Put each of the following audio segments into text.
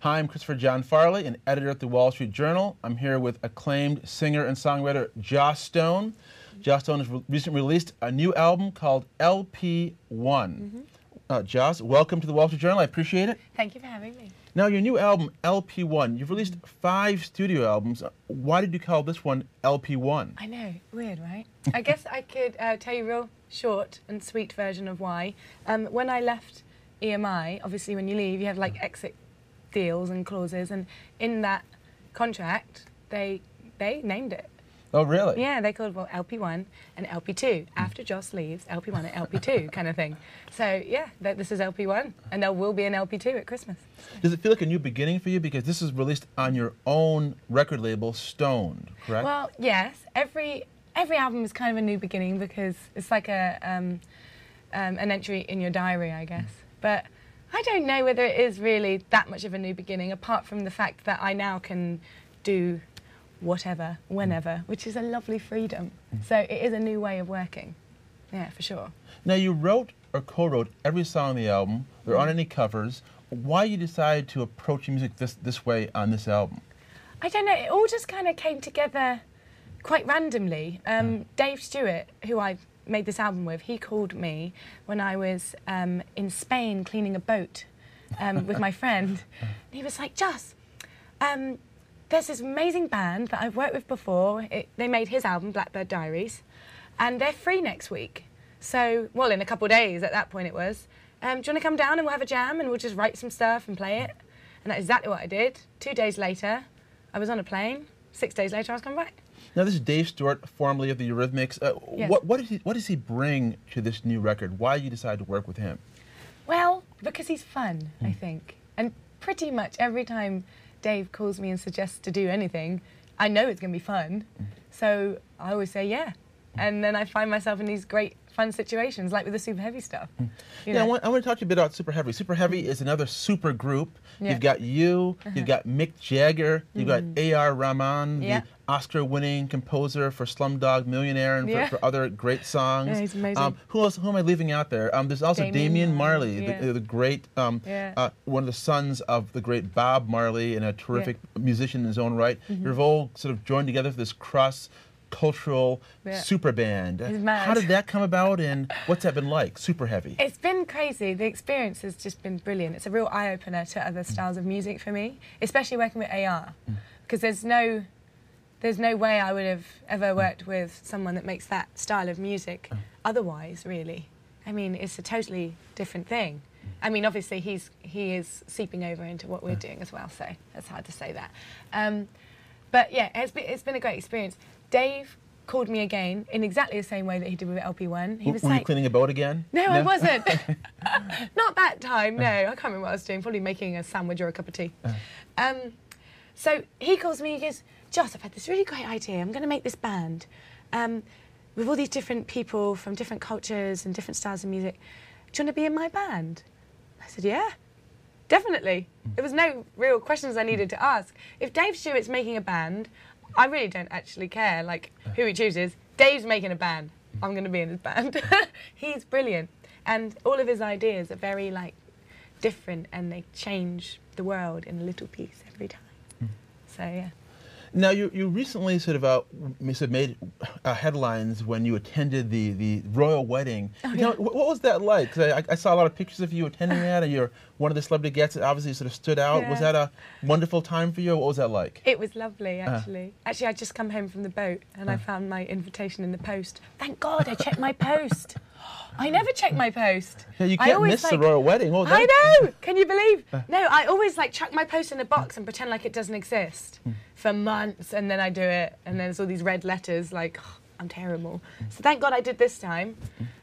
Hi, I'm Christopher John Farley, an editor at the Wall Street Journal. I'm here with acclaimed singer and songwriter Joss Stone. Joss Stone has recently released a new album called LP1. Joss, welcome to the Wall Street Journal. I appreciate it. Thank you for having me. Now, your new album, LP1, you've released 5 studio albums. Why did you call this one LP1? I know, weird, right? I guess I could tell you a real short and sweet version of why. When I left EMI, obviously when you leave, you have like exit deals and clauses, and in that contract, they named it. Oh, really? Yeah, they called it LP1 and LP2. After Joss leaves, LP1 and LP2 kind of thing. So yeah, this is LP1, and there will be an LP2 at Christmas. Does it feel like a new beginning for you? Because this is released on your own record label, Stoned, correct? Well, yes. Every album is kind of a new beginning because it's like an entry in your diary, I guess. But I don't know whether it is really that much of a new beginning, apart from the fact that I now can do whatever, whenever, which is a lovely freedom. So it is a new way of working. Yeah, for sure. Now, you wrote or co-wrote every song on the album. There aren't any covers. Why you decided to approach music this way on this album? I don't know. It all just kind of came together quite randomly. Dave Stewart, who I made this album with, he called me when I was in Spain cleaning a boat with my friend. And he was like, Joss, there's this amazing band that I've worked with before. They made his album, Blackbird Diaries, and they're free next week. So, well, in a couple of days at that point it was. Do you want to come down and we'll have a jam and we'll just write some stuff and play it? And that's exactly what I did. 2 days later, I was on a plane. 6 days later, I was coming back. Now, this is Dave Stewart, formerly of the Eurythmics. Yes. What does he bring to this new record? Why did you decide to work with him? Well, because he's fun, I think. And pretty much every time Dave calls me and suggests to do anything, I know it's going to be fun. So I always say yeah. And then I find myself in these great fun situations, like with the SuperHeavy stuff. Yeah, I want to talk to you a bit about SuperHeavy. SuperHeavy is another super group. Yeah. You've got you, you've got Mick Jagger, you've got Rahman, the Oscar-winning composer for Slumdog Millionaire and for other great songs. Yeah, he's amazing. Who am I leaving out there? There's also Damian Marley, the great, one of the sons of the great Bob Marley and a terrific musician in his own right. You've all sort of joined together for this cross-cultural super band. How did that come about, and what's that been like, SuperHeavy? It's been crazy. The experience has just been brilliant. It's a real eye-opener to other styles of music for me, especially working with AR, because there's no way I would have ever worked with someone that makes that style of music otherwise, really. I mean, it's a totally different thing. I mean, obviously, he is seeping over into what we're doing as well, so it's hard to say that. But yeah, it's been a great experience. Dave called me again in exactly the same way that he did with LP1. He was Were like, you cleaning a boat again? No, I wasn't. Not that time, no. I can't remember what I was doing, probably making a sandwich or a cup of tea. So he calls me, he goes, Joss, I've had this really great idea. I'm going to make this band with all these different people from different cultures and different styles of music. Do you want to be in my band? I said, yeah, definitely. There was no real questions I needed to ask. If Dave Stewart's making a band, I really don't actually care, like, who he chooses. Dave's making a band. I'm going to be in his band. He's brilliant. And all of his ideas are very, like, different, and they change the world in a little piece every time. So, yeah. Now, you recently sort of made headlines when you attended the royal wedding. Oh, you know, what was that like? 'Cause I saw a lot of pictures of you attending that, and you're one of the celebrity guests that obviously sort of stood out. Yeah. Was that a wonderful time for you, or what was that like? It was lovely, actually. Actually, I'd just come home from the boat, and I found my invitation in the post. Thank God I checked my post. I never check my post. Yeah, you can't miss the royal wedding. Oh, I know! Can you believe? No, I always like chuck my post in a box and pretend like it doesn't exist for months, and then I do it, and then there's all these red letters like, oh, I'm terrible. So thank God I did this time.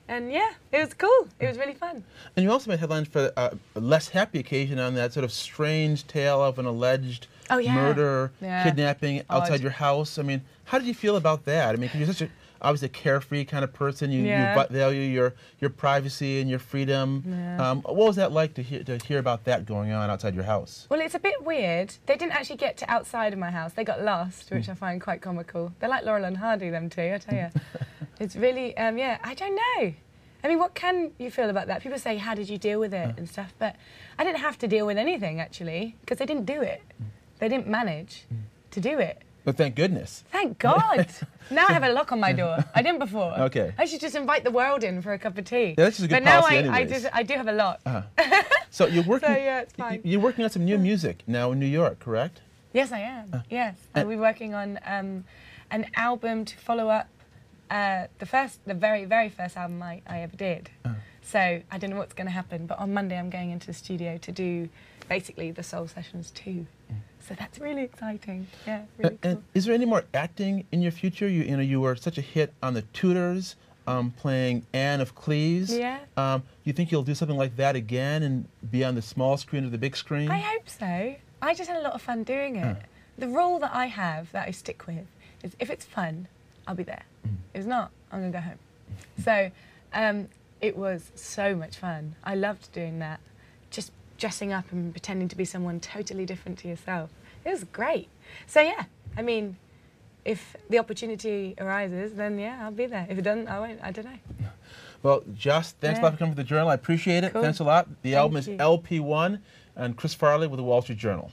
And yeah, it was cool. It was really fun. And you also made headlines for a less happy occasion on that sort of strange tale of an alleged murder, kidnapping outside your house. I mean, how did you feel about that? I mean, 'cause you're such a obviously a carefree kind of person. You value your privacy and your freedom. What was that like to hear about that going on outside your house? Well, it's a bit weird. They didn't actually get to outside of my house. They got lost, which I find quite comical. They're like Laurel and Hardy, them two, I tell you. It's really, yeah, I don't know. I mean, what can you feel about that? People say, how did you deal with it and stuff, but I didn't have to deal with anything, actually, because they didn't do it. They didn't manage to do it. But thank goodness. Thank God. Now I have a lock on my door. I didn't before. Okay. I should just invite the world in for a cup of tea. Yeah, that's just a good but policy now anyways. I do have a lock. So you're working. So yeah, it's fine. You're working on some new music now in New York, correct? Yes, I am. Yes, I'll be working on an album to follow up the very, very first album I ever did. So I don't know what's going to happen, but on Monday I'm going into the studio to do basically the Soul Sessions 2. So that's really exciting. Yeah, really cool. And is there any more acting in your future? You were such a hit on The Tudors, playing Anne of Cleves. Yeah. You think you'll do something like that again and be on the small screen or the big screen? I hope so. I just had a lot of fun doing it. The rule that I have, that I stick with, is if it's fun, I'll be there. If it's not, I'm going to go home. So it was so much fun. I loved doing that. Just dressing up and pretending to be someone totally different to yourself. It was great. So yeah, I mean, if the opportunity arises, then yeah, I'll be there. If it doesn't, I won't. I don't know. Well, Joss, thanks a lot for coming to the Journal. I appreciate it. Cool. Thanks a lot. The album is you. LP1, and Chris Farley with the Wall Street Journal.